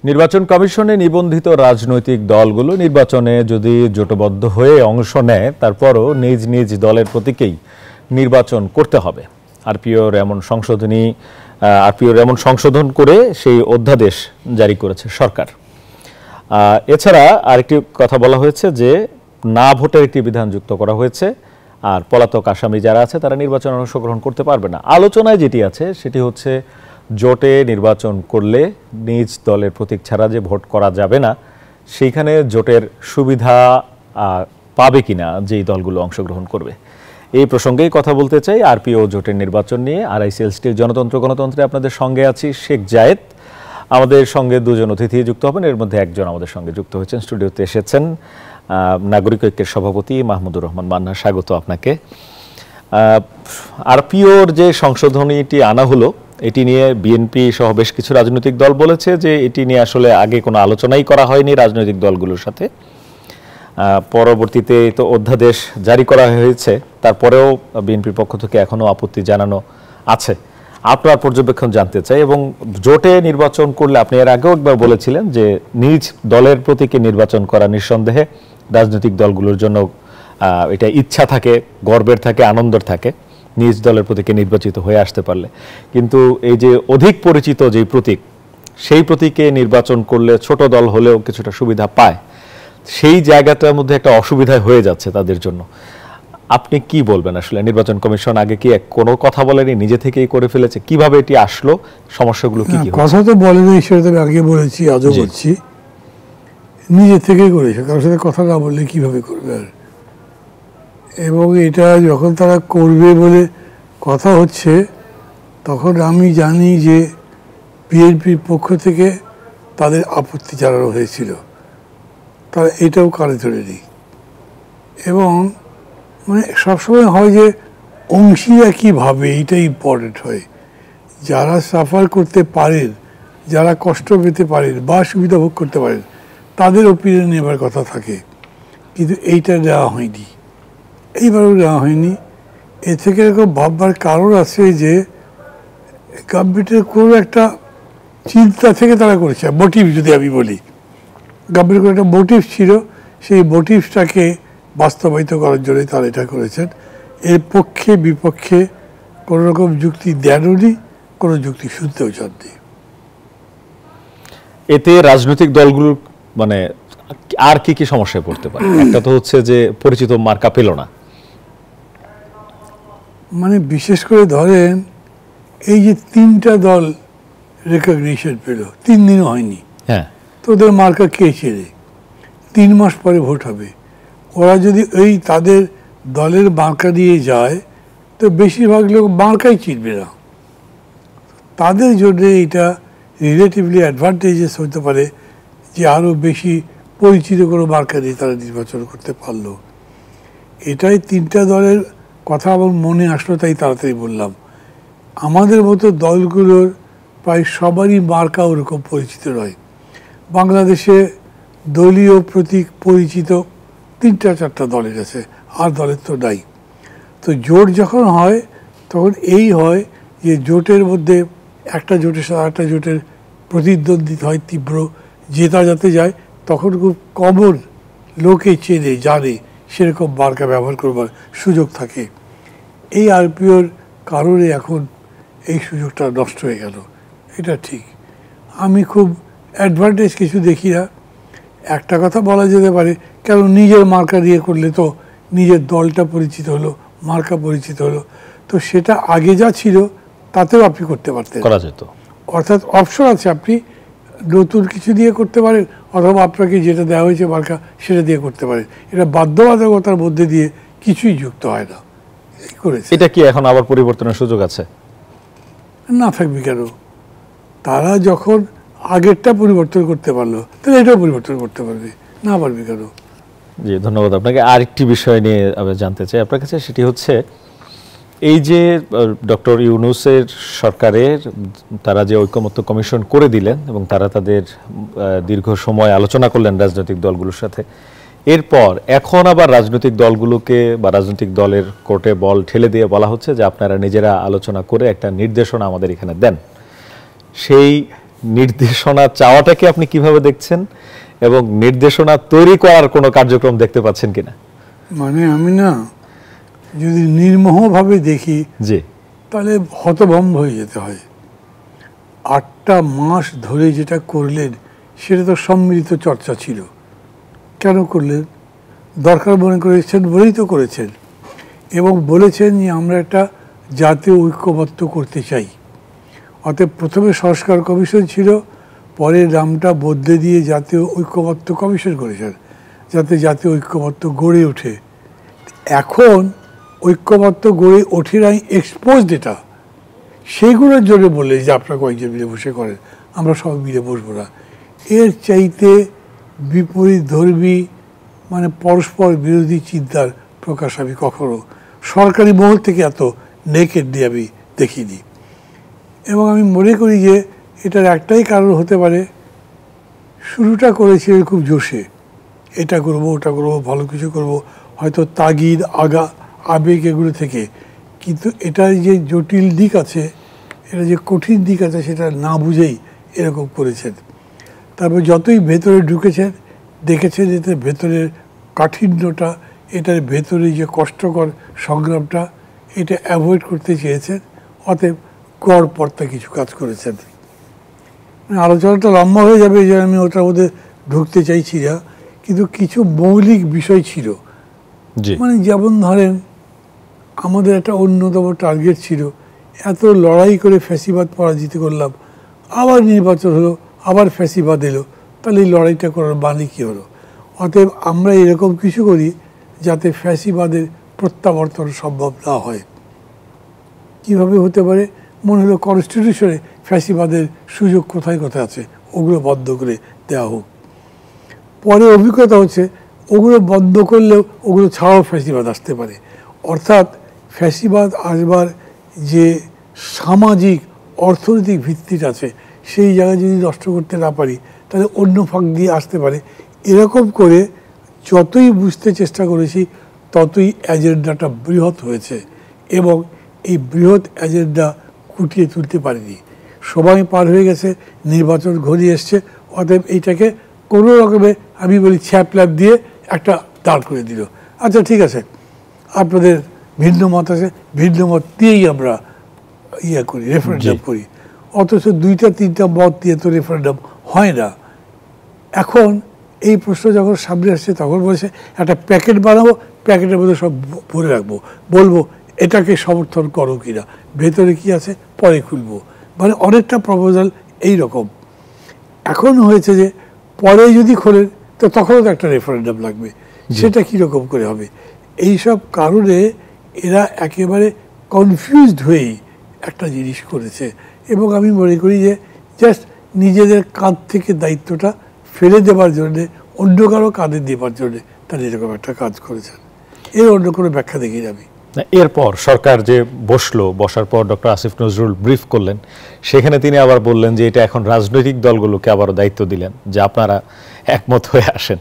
নির্বাচন কমিশনে নিবন্ধিত রাজনৈতিক দলগুলো নির্বাচনে যদি জোটবদ্ধ হয়ে অংশ নেয় তারপরও নিজ নিজ দলের প্রতীকেই নির্বাচন করতে হবে। আরপিওর এমন সংশোধন করে সেই অধ্যাদেশ জারি করেছে সরকার। এছাড়া আরেকটি কথা বলা হয়েছে যে না ভোটের একটি বিধান যুক্ত করা হয়েছে, আর পলাতক আসামি যারা আছে তারা নির্বাচনে অংশগ্রহণ করতে পারবে না। আলোচনায় যেটি আছে সেটি হচ্ছে জোটে নির্বাচন করলে নিজ দলের প্রতীক ছাড়া যে ভোট করা যাবে না, সেইখানে জোটের সুবিধা পাবে কিনা যেই দলগুলো অংশগ্রহণ করবে। এই প্রসঙ্গেই কথা বলতে চাই আরপিও জোটের নির্বাচন নিয়ে। RICLSTর গণতন্ত্রে আপনাদের সঙ্গে আছি শেখ জায়েদ। আমাদের সঙ্গে দুজন অতিথি যুক্ত হবেন, এর মধ্যে একজন আমাদের সঙ্গে যুক্ত হয়েছেন, স্টুডিওতে এসেছেন নাগরিক ঐক্যের সভাপতি মাহমুদুর রহমান মান্না। স্বাগত আপনাকে। আরপিওর যে সংশোধনীটি আনা হলো এটি নিয়ে বিএনপি সহ বেশ কিছু রাজনৈতিক দল বলেছে যে এটি নিয়ে আসলে আগে কোনো আলোচনাই করা হয়নি রাজনৈতিক দলগুলোর সাথে। পরবর্তীতে তো অধ্যাদেশ জারি করা হয়েছে, তারপরেও বিএনপির পক্ষ থেকে এখনো আপত্তি জানানো আছে। আপনার পর্যবেক্ষণ জানতে চাই। এবং জোটে নির্বাচন করলে আপনি এর আগেও একবার বলেছিলেন যে নিজ দলের প্রতীকে নির্বাচন করা নিঃসন্দেহে রাজনৈতিক দলগুলোর জন্য এটা ইচ্ছা থাকে, গর্বের থাকে, আনন্দের থাকে নিজ দলের প্রতীকে নির্বাচিত হয়ে আসতে পারলে। কিন্তু এই যে অধিক পরিচিত যেই প্রতীক, সেই প্রতীকে নির্বাচন করলে ছোট দল হলেও কিছুটা সুবিধা পায়, সেই জায়গাটার মধ্যে একটা অসুবিধা হয়ে যাচ্ছে তাদের জন্য। আপনি কি বলবেন আসলে? নির্বাচন কমিশন আগে কি কোনো কথা বলেনি, নিজে থেকেই করে ফেলেছে? কিভাবে এটি আসলো, সমস্যাগুলো কি? কথা তো বলেনি, সেটা তো আগে বলেছি, আজও বলছি, নিজে থেকেই করেছে। কারোর সাথে কথা না বললে কিভাবে করবে? আর এবং এটা যখন তারা করবে বলে কথা হচ্ছে, তখন আমি জানি যে বিএনপির পক্ষ থেকে তাদের আপত্তি জানানো হয়েছিল, তারা এটাও কানে ধরেনি। এবং মানে সবসময় হয় যে অংশীরা কীভাবে, এইটাই ইম্পর্টেন্ট হয়। যারা সাফার করতে পারেন, যারা কষ্ট পেতে পারেন বা সুবিধা ভোগ করতে পারেন, তাদের ওপিনিয়ন নেবার কথা থাকে, কিন্তু এইটা দেওয়া হয়নি, এইবারও দেওয়া হয়নি। এ থেকে এরকম ভাববার কারণ আছে যে গভর্নমেন্টের কোনো একটা চিন্তা থেকে তারা করেছে, মোটিভ যদি আমি বলি, গভর্নমেন্টের কোনো একটা মোটিভ ছিল, সেই মোটিভসটাকে বাস্তবায়িত করার জন্যই তারা এটা করেছেন। এর পক্ষে বিপক্ষে কোনো রকম যুক্তি দেননি, কোনো যুক্তি শুনতেও চাননি। এতে রাজনৈতিক দলগুলোর মানে আর কি কি সমস্যায় পড়তে পারে? একটা তো হচ্ছে যে পরিচিত মার্কা পেল না, মানে বিশেষ করে ধরেন এই যে 3টা দল রেকগনিশন পেল, 3 দিনও হয়নি, হ্যাঁ, তো ওদের মার্কা কে চেনে? 3 মাস পরে ভোট হবে। ওরা যদি ওই তাদের দলের মার্কা দিয়ে যায় তো বেশিরভাগ লোক মার্কাই চিনবে না। তাদের জন্য এটা রিলেটিভলি অ্যাডভান্টেজেস হতে পারে যে আরও বেশি পরিচিত কোনো মার্কা দিয়ে তারা নির্বাচন করতে পারলো। এটাই 3টা দলের কথা আমার মনে আসলো, তাই তাড়াতাড়ি বললাম। আমাদের মতো দলগুলোর প্রায় সবারই মার্কা ওরকম পরিচিত নয়। বাংলাদেশে দলীয় প্রতীক পরিচিত 3-4টা দলের আছে, আর দলের তো নাই। তো জোট যখন হয় তখন এই হয় যে জোটের মধ্যে একটা জোটের সাথে আরেকটা জোটের প্রতিদ্বন্দ্বিতা হয় তীব্র, জেতা যাতে যায়, তখন খুব কমন লোকে চেনে জানে সেরকম মার্কা ব্যবহার করবার সুযোগ থাকে। এই আরপিওর কারণে এখন এই সুযোগটা নষ্ট হয়ে গেল, এটা ঠিক। আমি খুব অ্যাডভান্টেজ কিছু দেখি না। একটা কথা বলা যেতে পারে, কেন নিজের মার্কা দিয়ে করলে তো নিজের দলটা পরিচিত হলো, মার্কা পরিচিত হলো, তো সেটা আগে যা ছিল তাতেও আপনি করতে পারতেন, করা যেত। অর্থাৎ অপশন আছে, আপনি নতুন কিছু দিয়ে করতে পারেন, অথবা আপনাকে যেটা দেওয়া হয়েছে মার্কা সেটা দিয়ে করতে পারেন। এটা বাধ্যবাধকতার মধ্যে দিয়ে কিছুই যুক্ত হয় না। এটা কি এখন আবার পরিবর্তনের সুযোগ আছে? না থাকবে কেন? তারা যখন আগেরটা পরিবর্তন করতে পারলো, তাহলে এটাও পরিবর্তন করতে পারবে, না পারবে কেন? জি, ধন্যবাদ আপনাকে। আরেকটি বিষয় নিয়ে আমি জানতে চাই আপনার কাছে, সেটি হচ্ছে এই যে ডক্টর ইউনূসের সরকারের তারা যে ঐকমত্য কমিশন করে দিলেন এবং তারা তাদের দীর্ঘ সময় আলোচনা করলেন রাজনৈতিক দলগুলোর সাথে, এরপর এখন আবার রাজনৈতিক দলগুলোকে বা রাজনৈতিক দলের কোর্টে বল ঠেলে দিয়ে বলা হচ্ছে যে আপনারা নিজেরা আলোচনা করে একটা নির্দেশনা আমাদের এখানে দেন। সেই নির্দেশনা চাওয়াটাকে আপনি কিভাবে দেখছেন এবং নির্দেশনা তৈরি করার কোনো কার্যক্রম দেখতে পাচ্ছেন কিনা? মানে আমি না যদি নির্মোহভাবে দেখি জি, তাহলে হতভম্ব হয়ে যেতে হয়। 8টা মাস ধরে যেটা করলেন সেটা তো সম্মিলিত চর্চা ছিল। কেন করলেন? দরকার মনে করেছেন বলেই তো করেছেন, এবং বলেছেন যে আমরা একটা জাতীয় ঐক্যবদ্ধ করতে চাই। অতএব প্রথমে সংস্কার কমিশন ছিল, পরে নামটা বদলে দিয়ে জাতীয় ঐক্যবদ্ধ কমিশন করেছেন, যাতে জাতীয় ঐক্যবদ্ধ গড়ে ওঠে। এখন ঐক্যবদ্ধ গড়ে ওঠে নাই, এক্সপোজড এটা, সেইগুলোর জন্য বললে যে আপনারা কয়েকজন মিলে বসে করেন, আমরা সব মিলে বসবো না। এর চাইতে বিপরীত ধর্মী, মানে পরস্পর বিরোধী চিন্তার প্রকাশ আমি কখনো সরকারি মহল থেকে এত নেকেডলি আমি দেখিনি। এবং আমি মনে করি যে এটার একটাই কারণ হতে পারে, শুরুটা করেছিল খুব জোশে, এটা করব ওটা করব ভালো কিছু করব, হয়তো তাগিদ আবেগ এগুলো থেকে। কিন্তু এটার যে জটিল দিক আছে, এটা যে কঠিন দিক আছে, সেটা না বুঝেই এরকম করেছেন। তারপর যতই ভেতরে ঢুকেছেন দেখেছেন এতে ভেতরের কাঠিন্যটা, এটার ভেতরে যে কষ্টকর সংগ্রামটা, এটা অ্যাভয়েড করতে চেয়েছেন। অতএব গড়পড়তা কিছু কাজ করেছেন। আলোচনাটা লম্বা হয়ে যাবে, যে আমি ওটার মধ্যে ঢুকতে চাইছি না, কিন্তু কিছু মৌলিক বিষয় ছিল। মানে যেমন ধরেন, আমাদের একটা অন্যতম টার্গেট ছিল, এত লড়াই করে ফ্যাসিবাদ পরাজিত করলাম, আবার নির্বাচন হলো, আবার ফ্যাসিবাদ এলো, তাহলে এই লড়াইটা করার মানে কী হলো? অতএব আমরা এরকম কিছু করি যাতে ফ্যাসিবাদের প্রত্যাবর্তন সম্ভব না হয়। কিভাবে হতে পারে? মনে হলো কনস্টিটিউশনে ফ্যাসিবাদের সুযোগ কোথায় কোথায় আছে, ওগুলো বন্ধ করে দেওয়া হোক। পরে অভিজ্ঞতা হচ্ছে ওগুলো বন্ধ করলেও ওগুলো ছাড়াও ফ্যাসিবাদ আসতে পারে। অর্থাৎ ফ্যাসিবাদ আসবার যে সামাজিক অর্থনৈতিক ভিত্তিটা আছে, সেই জায়গায় যদি নষ্ট করতে না পারি, তাহলে অন্য ফাঁক দিয়ে আসতে পারে। এরকম করে যতই বুঝতে চেষ্টা করেছি, ততই এজেন্ডাটা বৃহৎ হয়েছে, এবং এই বৃহৎ এজেন্ডা কুটিয়ে তুলতে পারিনি। সময় পার হয়ে গেছে, নির্বাচন ঘনিয়ে এসছে, অতএব এইটাকে কোনো রকমে আমি বলি ছ্যাপল্যাপ দিয়ে একটা দাঁড় করে দিল। আচ্ছা ঠিক আছে, আপনাদের ভিন্ন মত আছে, ভিন্ন মত দিয়েই আমরা করি, রেফারেন্ডাম করি। অথচ 2-3টা মত দিয়ে তো রেফারেন্ডাম হয় না। এখন এই প্রশ্ন যখন সামনে আসছে, তখন বলছে একটা প্যাকেট বানাবো, প্যাকেটের মধ্যে সব ভরে রাখবো, বলবো এটাকে সমর্থন করো কিনা, ভেতরে কি আছে পরে খুলবো। মানে অনেকটা প্রপোজাল এই রকম। এখন হয়েছে যে পরে যদি খোলেন তো তখনও তো একটা রেফারেন্ডাম লাগবে, সেটা কীরকম করে হবে? এইসব কারণে এরা একেবারে কনফিউজড হয়েই একটা জিনিস করেছে। এবং আমি মনে করি যে জাস্ট নিজেদের কাঁধ থেকে দায়িত্বটা ফেলে দেওয়ার জন্যে, অন্য কারো কাঁধে দেওয়ার জন্যে তারা এরকম একটা কাজ করেছেন। এর অন্য কোনো ব্যাখ্যা দেখি আমি। এরপর সরকার যে বসার পর ডক্টর আসিফ নজরুল ব্রিফ করলেন, সেখানে তিনি আবার বললেন যে এটা এখন রাজনৈতিক দলগুলোকে আবারও দায়িত্ব দিলেন যে আপনারা একমত হয়ে আসেন।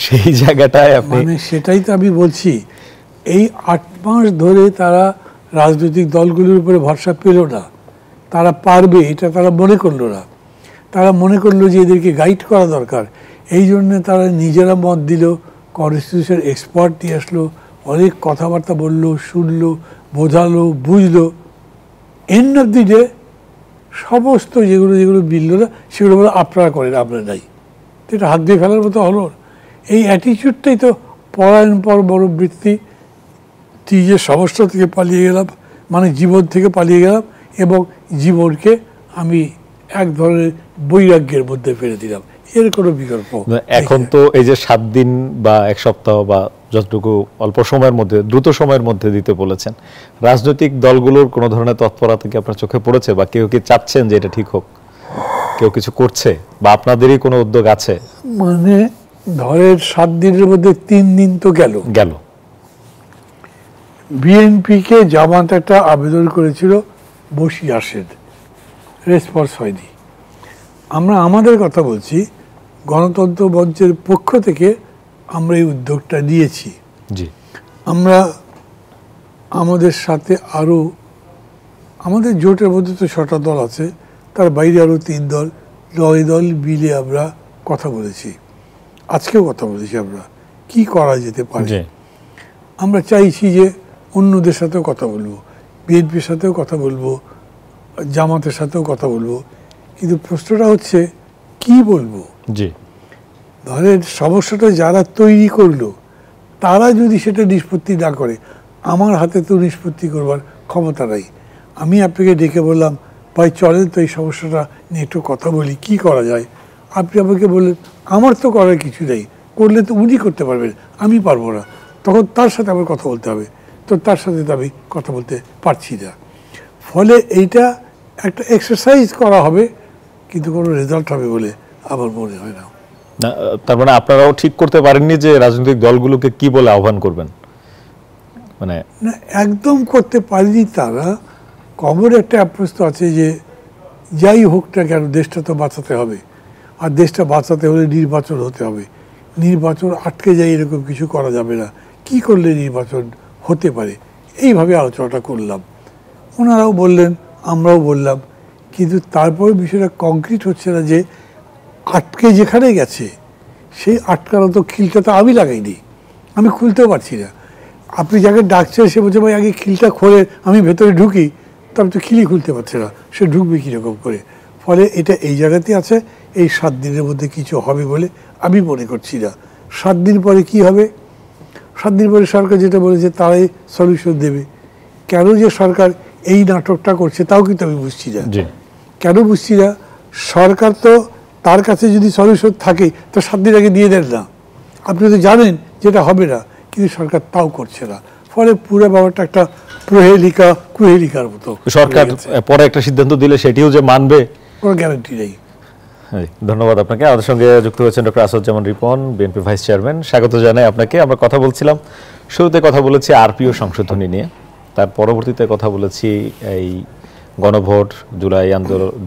সেই জায়গাটায় মানে সেটাই তো আমি বলছি, এই 8 মাস ধরে তারা রাজনৈতিক দলগুলোর উপরে ভরসা পেল না, তারা পারবে এটা তারা মনে করলো না। তারা মনে করলো যে এদেরকে গাইড করা দরকার, এই জন্যে তারা নিজেরা মত দিল, কনস্টিটিউশন এক্সপার্ট নিয়ে আসলো, অনেক কথাবার্তা বললো, শুনলো, বোঝালো, বুঝলো। এন্ড অফ দি ডে সমস্ত যেগুলো মিলল না, সেগুলো বলে আপনারা করেন, আমরা নাই। এটা হাত দিয়ে ফেলার মতো হলো। এই অ্যাটিচিউডটাই তো পরায়ণ পর বড় বৃত্তি। নিজের সমস্যা থেকে পালিয়ে গেলাম, মানে জীবন থেকে পালিয়ে গেলাম, এবং জীবনকে আমি এক ধরনের বৈরাগ্যের মধ্যে ফেলে দিলাম। এর কোনো বিকল্প এখন তো এই যে 7 দিন বা 1 সপ্তাহ বা যতটুকু অল্প সময়ের মধ্যে, দ্রুত সময়ের মধ্যে দিতে বলেছেন, রাজনৈতিক দলগুলোর কোনো ধরনের তৎপরতা কি আপনার চোখে পড়েছে, বা কেউ কি চাচ্ছেন যে এটা ঠিক হোক, কেউ কিছু করছে, বা আপনাদেরই কোনো উদ্যোগ আছে? মানে ধরেন 7 দিনের মধ্যে 3 দিন তো গেল। বিএনপিকে জামাত একটা আবেদন করেছিল বসি আসেন, রেসপন্স হয়নি। আমরা আমাদের কথা বলছি, গণতন্ত্র মঞ্চের পক্ষ থেকে আমরা এই উদ্যোগটা নিয়েছি। আমরা আমাদের সাথে আরও, আমাদের জোটের মধ্যে তো 6টা দল আছে, তার বাইরে আরও 3 দল দলে দল মিলে আমরা কথা বলেছি, আজকেও কথা বলেছি আমরা কি করা যেতে পারে। আমরা চাইছি যে অন্যদের সাথেও কথা বলবো, বিএনপির সাথেও কথা বলবো, জামাতের সাথেও কথা বলবো, কিন্তু প্রশ্নটা হচ্ছে কি বলবো। ধরেন সমস্যাটা যারা তৈরি করলো তারা যদি সেটা নিষ্পত্তি না করে, আমার হাতে তো নিষ্পত্তি করবার ক্ষমতা নাই। আমি আপনাকে ডেকে বললাম ভাই চলেন তো এই সমস্যাটা নিয়ে একটু কথা বলি, কি করা যায়। আপনি আমাকে বললেন আমার তো করার কিছু নেই, করলে তো উনি করতে পারবেন, আমি পারবো না। তখন তার সাথে আমার কথা বলতে হবে, তো তার সাথে তো আমি কথা বলতে পারছি না। ফলে এইটা একটা এক্সারসাইজ করা হবে, কিন্তু কোনো রেজাল্ট হবে বলে আমার মনে হয় না। তার মানে আপনারাও ঠিক করতে পারেননি যে রাজনৈতিক দলগুলোকে কি বলে আহ্বান করবেন? মানে না, একদম করতে পারিনি। তারা কমন একটা অ্যাপ্রোচ তো আছে যে যাই হোক না কেন দেশটা তো বাঁচাতে হবে, আর দেশটা বাঁচাতে হলে নির্বাচন হতে হবে। নির্বাচন আটকে যায় এরকম কিছু করা যাবে না, কি করলে নির্বাচন হতে পারে, এইভাবে আলোচনাটা করলাম। ওনারাও বললেন, আমরাও বললাম, কিন্তু তারপরে বিষয়টা কংক্রিট হচ্ছে না। যে আটকে যেখানে গেছে সেই আটকানো তো খিলটা তো আমি লাগাইনি, আমি খুলতেও পারছি না। আপনি যাকে ডাকছেন সে বলছে ভাই আগে খিলটা খোলে আমি ভেতরে ঢুকি, তবে তো খিলই খুলতে পারছে না, সে ঢুকবে কীরকম করে। ফলে এটা এই জায়গাতেই আছে, এই 7 দিনের মধ্যে কিছু হবে বলে আমি মনে করছি না। 7 দিন পরে কি হবে? 7 দিন পরে সরকার যেটা বলেছে তারাই সলিউশন দেবে। কেন যে সরকার এই নাটকটা করছে তাও কিন্তু আমি বুঝছি না। কেন বুঝছি না? সরকার তো তার কাছে যদি সলিউশন থাকে তো 7 দিন আগে দিয়ে দেন না। আপনি তো জানেন যেটা হবে না, কিন্তু সরকার তাও করছে না। ফলে পুরো ব্যাপারটা একটা কুহেলিকার মতো। সরকার পরে একটা সিদ্ধান্ত দিলে সেটিও যে মানবে কোনো গ্যারান্টি নেই। ধন্যবাদ আপনাকে। আমাদের সঙ্গে যুক্ত হয়েছেন doctor Asaduzzaman Ripon, BNP vice chairman. স্বাগত জানাই আপনাকে। আমরা কথা বলছিলাম, শুরুতে কথা বলেছি আরপিও সংশোধনী নিয়ে, তার পরবর্তীতে কথা বলেছি এই গণভোট,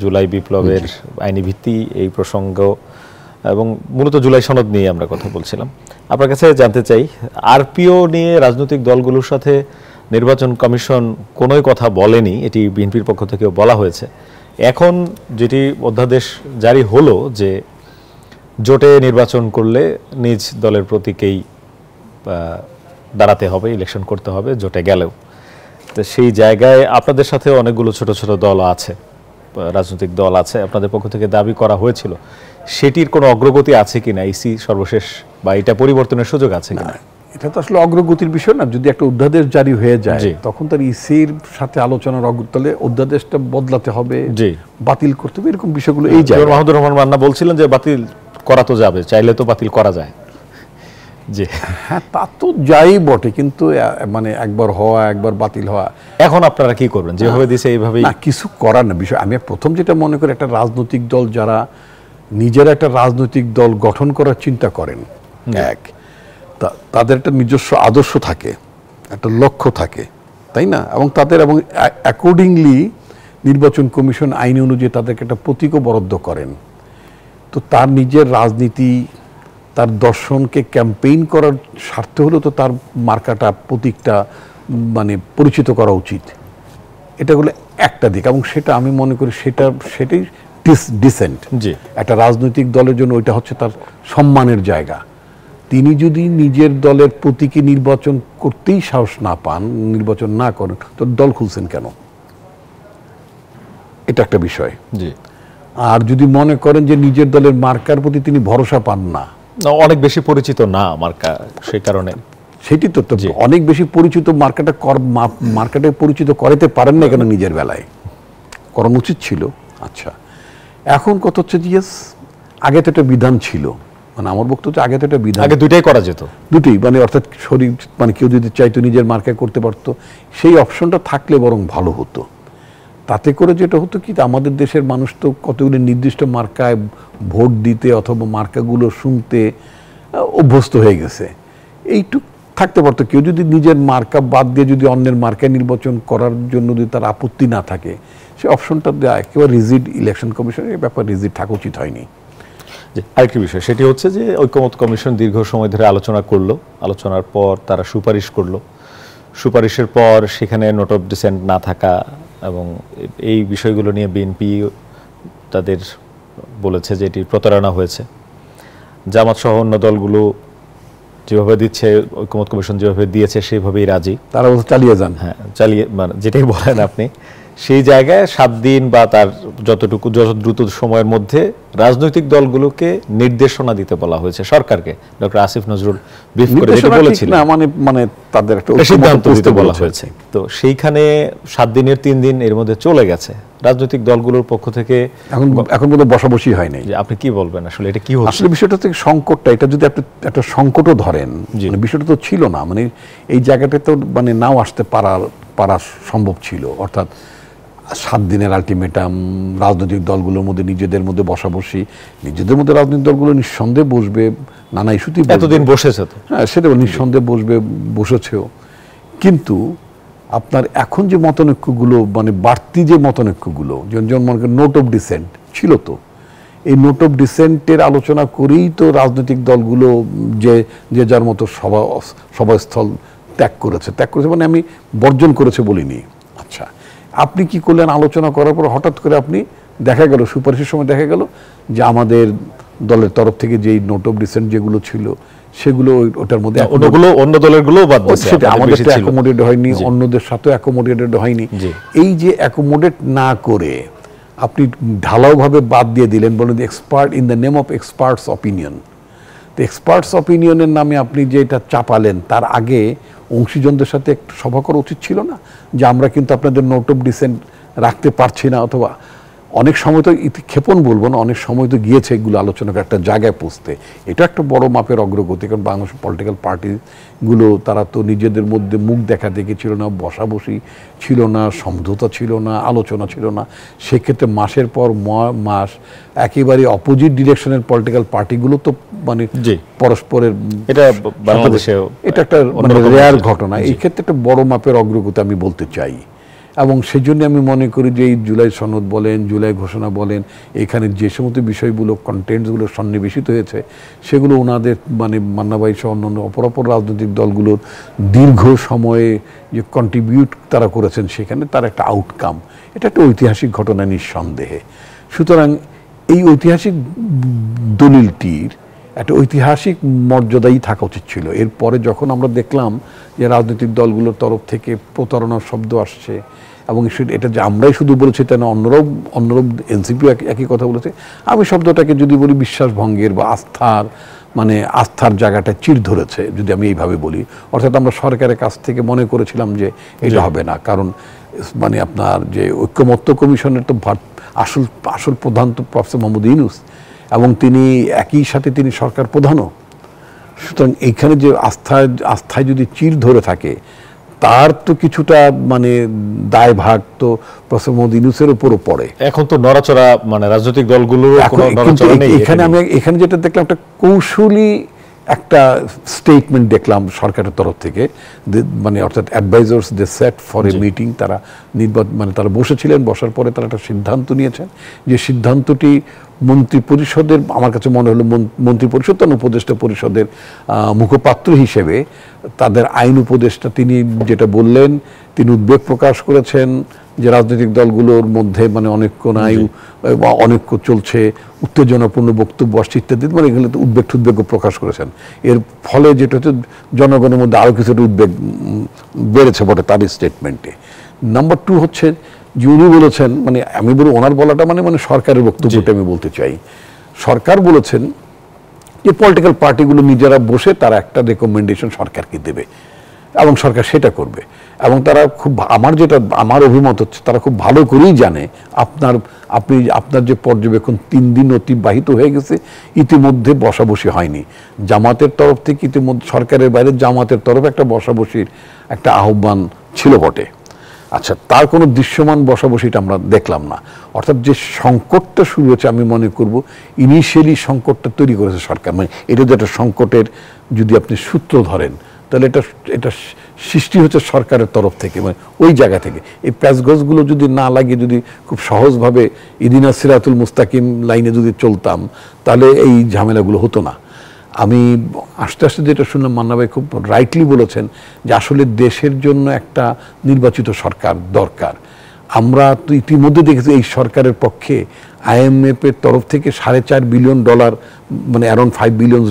জুলাই বিপ্লবের আইনি ভিত্তি এই প্রসঙ্গ, এবং মূলত জুলাই সনদ নিয়ে আমরা কথা বলছিলাম। আপনার কাছে জানতে চাই, আরপিও নিয়ে রাজনৈতিক দলগুলোর সাথে নির্বাচন কমিশন কোনোই কথা বলেনি, এটি বিএনপির পক্ষ থেকেও বলা হয়েছে। এখন যেটি অধ্যাদেশ জারি হলো যে জোটে নির্বাচন করলে নিজ দলের প্রতীকেই দাঁড়াতে হবে, ইলেকশন করতে হবে জোটে গেলেও, তো সেই জায়গায় আপনাদের সাথে অনেকগুলো ছোট ছোট দল আছে, রাজনৈতিক দল আছে, আপনাদের পক্ষ থেকে দাবি করা হয়েছিল, সেটির কোনো অগ্রগতি আছে কিনা ইসি সর্বশেষ, বা এটা পরিবর্তনের সুযোগ আছে কিনা? এটা তো আসলে অগ্রগতির বিষয় না। যদি একটা অধ্যাদেশ জারি হয়ে যায় তখন তার ইসির সাথে আলোচনার অগ্রতলে অধ্যাদেশটা বদলাতে হবে, বাতিল করতে হবে, এরকম বিষয়গুলো এই যায়। মাহমুদুর রহমান মান্না বলছিলেন যে বাতিল করা তো যাবে, চাইলে তো বাতিল করা যায়। জি হ্যাঁ, তা তো যাই বটে, কিন্তু মানে একবার হওয়া একবার বাতিল হওয়া। এখন আপনারা কি করবেন? যেভাবে দিছে এইভাবেই না, কিছু করার না। বিষয় আমি প্রথম যেটা মনে করি, একটা রাজনৈতিক দল যারা নিজেরা একটা রাজনৈতিক দল গঠন করার চিন্তা করেন, তাদের একটা নিজস্ব আদর্শ থাকে, একটা লক্ষ্য থাকে, তাই না? এবং তাদের এবং অ্যাকর্ডিংলি নির্বাচন কমিশন আইন অনুযায়ী তাদেরকে একটা প্রতীকও বরাদ্দ করেন। তো তার নিজের রাজনীতি, তার দর্শনকে ক্যাম্পেইন করার স্বার্থে হলেও তো তার মার্কাটা, প্রতীকটা মানে পরিচিত করা উচিত। এটা হলো একটা দিক, এবং সেটা আমি মনে করি সেটাই ডিসেন্ট। একটা রাজনৈতিক দলের জন্য ওইটা হচ্ছে তার সম্মানের জায়গা। তিনি যদি নিজের দলের প্রতীকে নির্বাচন করতেই সাহস না পান, নির্বাচন না করেন, তো দল খুলছেন কেন? এটা একটা বিষয়। আর যদি মনে করেন যে নিজের দলের মার্কার প্রতি তিনি ভরসা পান না, অনেক বেশি পরিচিত না মার্কা, সেই কারণে সেটি তো অনেক বেশি পরিচিত মার্কাটা পরিচিত করাতে পারেন না কেন? নিজের বেলায় করানো উচিত ছিল। আচ্ছা, এখন কত হচ্ছে যে আগে তো একটা বিধান ছিল, মানে আমার বক্তব্য আগে তো একটা বিধান, আগে দুইটাই করা যেত, দুটোই, মানে অর্থাৎ শরীর, মানে কেউ যদি চাইতো নিজের মার্কায় করতে পারতো, সেই অপশনটা থাকলে বরং ভালো হতো। তাতে করে যেটা হতো কি, আমাদের দেশের মানুষ তো কতগুলি নির্দিষ্ট মার্কায় ভোট দিতে অথবা মার্কাগুলো শুনতে অভ্যস্ত হয়ে গেছে। এইটুক থাকতে পারতো। কেউ যদি নিজের মার্কা বাদ দিয়ে যদি অন্যের মার্কায় নির্বাচন করার জন্য যদি তার আপত্তি না থাকে, সে অপশনটা দেয়। একেবারে রিজিড ইলেকশন কমিশনের ব্যাপার রিজিড থাকা উচিত হয়নি। আরেকটি বিষয়, সেটি হচ্ছে যে ঐকমত্য কমিশন দীর্ঘ সময় ধরে আলোচনা করলো, আলোচনার পর তারা সুপারিশ করলো, সুপারিশের পর সেখানে নোট অফ ডিসেন্ট না থাকা এবং এই বিষয়গুলো নিয়ে বিএনপি তাদের বলেছে যে এটি প্রতারণা হয়েছে। জামাত সহ অন্য দলগুলো যেভাবে দিচ্ছে, ঐকমত্য কমিশন যেভাবে দিয়েছে সেভাবেই রাজি, তারা চালিয়ে যান। হ্যাঁ, চালিয়ে, মানে যেটাই বলেন আপনি, সেই জায়গায় 7 দিন বা তার যত দ্রুত সময়ের মধ্যে রাজনৈতিক দলগুলোকে নির্দেশনা দিতে বলা হয়েছে সরকারকে। ডক্টর আসিফ নজরুল ব্রিফ করে যেটা বলেছিলেন, মানে তাদের একটা সিদ্ধান্ত দিতে বলা হয়েছে। তো সেইখানে 7 দিনের 3 দিন এর মধ্যে চলে গেছে। রাজনৈতিক দলগুলোর পক্ষ থেকে এখন পর্যন্ত বসাবসি হয় নাই। আপনি কি বলবেন আসলে এটা কি হচ্ছে? আসলে বিষয়টা থেকে সংকটটা, এটা যদি আপনি একটা সংকটও ধরেন, মানে বিষয়টা তো ছিল না, মানে এই জায়গাটা তো মানে নাও আসতে পারা সম্ভব ছিল। অর্থাৎ 7 দিনের আলটিমেটাম, রাজনৈতিক দলগুলোর মধ্যে নিজেদের মধ্যে বসাবসি, নিজেদের মধ্যে রাজনৈতিক দলগুলো নিঃসন্দেহে বসবে, নানা ইস্যুতেই এতদিন বসেছে তো, হ্যাঁ সেটা নিঃসন্দেহে বসেছেও। কিন্তু আপনার এখন যে মতনৈক্যগুলো, মানে বাড়তি যে মতনৈক্যগুলো, যেমন মনে করেন নোট অফ ডিসেন্ট ছিল, তো এই নোট অফ ডিসেন্টের আলোচনা করেই তো রাজনৈতিক দলগুলো যে যার মতো সভাস্থল ত্যাগ করেছে মানে আমি বর্জন করেছে বলিনি। আচ্ছা, আপনি কি করলেন? আলোচনা করার পর হঠাৎ করে আপনি দেখা গেল, সুপারিশের সময় দেখা গেল যে আমাদের দলের তরফ থেকে যেই নোট অফ ডিসেন্ট যেগুলো ছিল সেগুলো ওটার মধ্যে অন্য দলের গুলো বাদ দিয়েছে, সেটা আমাদের সাথে অ্যাকোমোডেট হয়নি, অন্যদের সাথে অ্যাকোমোডেটেড হয়নি। এই যে অ্যাকোমোডেট না করে আপনি ঢালাওভাবে বাদ দিয়ে দিলেন, বলেন expert in the name of experts opinion. তো এক্সপার্টস অপিনিয়নের নামে আপনি যে এটা চাপালেন, তার আগে অংশীজনদের সাথে একটু সভা করা উচিত ছিল না? যে আমরা কিন্তু আপনাদের নোট অফ ডিসেন্ট রাখতে পারছি না, অথবা অনেক সময় তো ক্ষেপণ বলবো না, অনেক সময় তো গিয়েছে এগুলো আলোচনাকে একটা জায়গায় পৌঁছতে। এটা একটা বড় মাপের অগ্রগতি, কারণ বাংলাদেশের পলিটিক্যাল পার্টিগুলো তারা তো নিজেদের মধ্যে মুখ দেখা দেখি ছিল না, বসাবসি ছিল না, সমঝোতা ছিল না, আলোচনা ছিল না। সেক্ষেত্রে মাসের পর মাস একেবারে অপোজিট ডিরেকশনের পলিটিক্যাল পার্টিগুলো তো মানে পরস্পরের, এটা বাংলাদেশে এটা একটা মানে রেয়ার ঘটনা। এই ক্ষেত্রে একটা বড় মাপের অগ্রগতি আমি বলতে চাই। এবং সেই জন্য আমি মনে করি যে এই জুলাই সনদ বলেন, জুলাই ঘোষণা বলেন, এখানে যে সমস্ত বিষয়গুলো, কন্টেন্টসগুলো সন্নিবেশিত হয়েছে, সেগুলো ওনাদের মানে মান্নাভাই সহ অন্যান্য অপরাপর রাজনৈতিক দলগুলোর দীর্ঘ সময়ে যে কন্ট্রিবিউট তারা করেছেন, সেখানে তার একটা আউটকাম, এটা একটা ঐতিহাসিক ঘটনা নিঃসন্দেহে। সুতরাং এই ঐতিহাসিক দলিলটির একটা ঐতিহাসিক মর্যাদাই থাকা উচিত ছিল। এরপরে যখন আমরা দেখলাম যে রাজনৈতিক দলগুলোর তরফ থেকে প্রতারণার শব্দ আসছে, এবং এটা যে আমরাই শুধু বলেছি তা না, অন্যরাও এনসিপিও একই কথা বলেছে। আমি শব্দটাকে যদি বলি বিশ্বাসভঙ্গের বা আস্থার জায়গাটা চির ধরেছে, যদি আমি এইভাবে বলি। অর্থাৎ আমরা সরকারের কাছ থেকে মনে করেছিলাম যে এটা হবে না, কারণ মানে আপনার যে ঐকমত্য কমিশনের তো আসল প্রধান তো প্রফেসর মোহাম্মদ ইউনূস, এবং তিনি একই সাথে তিনি সরকার প্রধানও। সুতরাং এইখানে যে আস্থায় যদি চির ধরে থাকে, তার তো কিছুটা মানে দায়ভাগ তো প্রফেসর মোহাম্মদ ইউনূসের উপরও পড়ে। এখন তো নড়াচড়া, মানে রাজনৈতিক দলগুলোর কোনো নড়াচড়া নেই। এখানে যেটা দেখলাম, একটা কৌশলী একটা স্টেটমেন্ট দেখলাম সরকারের তরফ থেকে, মানে অর্থাৎ advisers they set for a meeting, তারা মানে তারা বসেছিলেন, বসার পরে তারা একটা সিদ্ধান্ত নিয়েছেন, যে সিদ্ধান্তটি মন্ত্রিপরিষদের, আমার কাছে মনে হলো মন্ত্রিপরিষদ তখন উপদেষ্টা পরিষদের মুখপাত্র হিসেবে তাদের আইন উপদেষ্টা তিনি যেটা বললেন, তিনি উদ্বেগ প্রকাশ করেছেন যে রাজনৈতিক দলগুলোর মধ্যে মানে অনৈক্য চলছে, উত্তেজনাপূর্ণ বক্তব্য আসছে ইত্যাদি, মানে এগুলো উদ্বেগ প্রকাশ করেছেন। এর ফলে যেটা হচ্ছে জনগণের মধ্যে আরও কিছুটা উদ্বেগ বেড়েছে বটে তার স্টেটমেন্টে। নাম্বার 2 হচ্ছে যে উনি বলেছেন, মানে আমি বলি ওনার বলাটা মানে সরকারের বক্তব্যটা আমি বলতে চাই। সরকার বলেছেন যে পলিটিক্যাল পার্টিগুলো নিজেরা বসে তারা একটা রেকমেন্ডেশন সরকারকে দেবে, এবং সরকার সেটা করবে। এবং তারা আমার অভিমত হচ্ছে, তারা খুব ভালো করেই জানে আপনার যে পর্যবেক্ষণ 3 দিন অতিবাহিত হয়ে গেছে, ইতিমধ্যে বসাবসি হয়নি। জামাতের তরফ থেকে ইতিমধ্যে সরকারের বাইরে জামাতের তরফে একটা বসাবসির একটা আহ্বান ছিল বটে। আচ্ছা, তার কোনো দৃশ্যমান বসাবসিটা আমরা দেখলাম না। অর্থাৎ যে সংকটটা শুরু হয়েছে, আমি মনে করব ইনিশিয়ালি সংকটটা তৈরি করেছে সরকার। মানে এটা যে একটা সংকটের যদি আপনি সূত্র ধরেন, তাহলে এটা সৃষ্টি হচ্ছে সরকারের তরফ থেকে, মানে ওই জায়গা থেকে। এই প্যাচগোছগুলো যদি না লাগিয়ে যদি খুব সহজভাবে ইদিনা সিরাতুল মুস্তাকিম লাইনে যদি চলতাম, তাহলে এই ঝামেলাগুলো হতো না। আমি আস্তে আস্তে যেটা শুনলাম, মান্না ভাই খুব রাইটলি বলেছেন যে আসলে দেশের জন্য একটা নির্বাচিত সরকার দরকার। আমরা তো ইতিমধ্যে দেখেছি এই সরকারের পক্ষে IMF এর তরফ থেকে $4.5 বিলিয়ন, মানে অ্যারাউন্ড $5 বিলিয়ন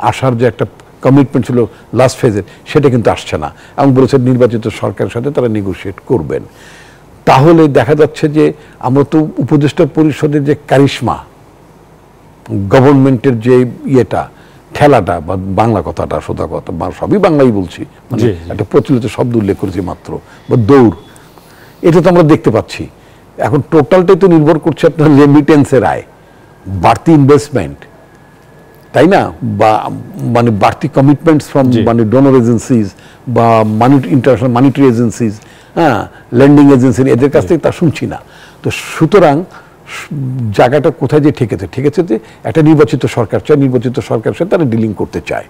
আসার যে একটা কমিটমেন্ট ছিল লাস্ট ফেজের, সেটা কিন্তু আসছে না এবং বলেছে নির্বাচিত সরকারের সাথে তারা নেগোশিয়েট করবেন। তাহলে দেখা যাচ্ছে যে আমরা তো উপদেষ্টা পরিষদের যে কারিশমা, গভর্নমেন্টের যে ইয়েটা, ঠেলাটা, বা বাংলা কথাটা, সোজা কথা, সবই বাংলাই বলছি, মানে একটা প্রচলিত শব্দ উল্লেখ করেছি মাত্র, বা দৌড়, এটা তো আমরা দেখতে পাচ্ছি। এখন টোটালটাই তো নির্ভর করছে আপনার রেমিটেন্সের আয়, বাড়তি ইনভেস্টমেন্ট, তাই না, বা মানে বাড়তি কমিটমেন্টস ফ্রম মানে ডোনর এজেন্সিজ বা ইন্টারন্যাশনাল মানিটারি এজেন্সিজ, হ্যাঁ, লেন্ডিং এজেন্সি, এদের কাছ থেকে তা শুনছি না। তো সুতরাং জায়গাটা কোথায় যে ঠেকেছে যে একটা নির্বাচিত সরকার চায়, নির্বাচিত সরকারের সাথে তারা ডিলিং করতে চায়।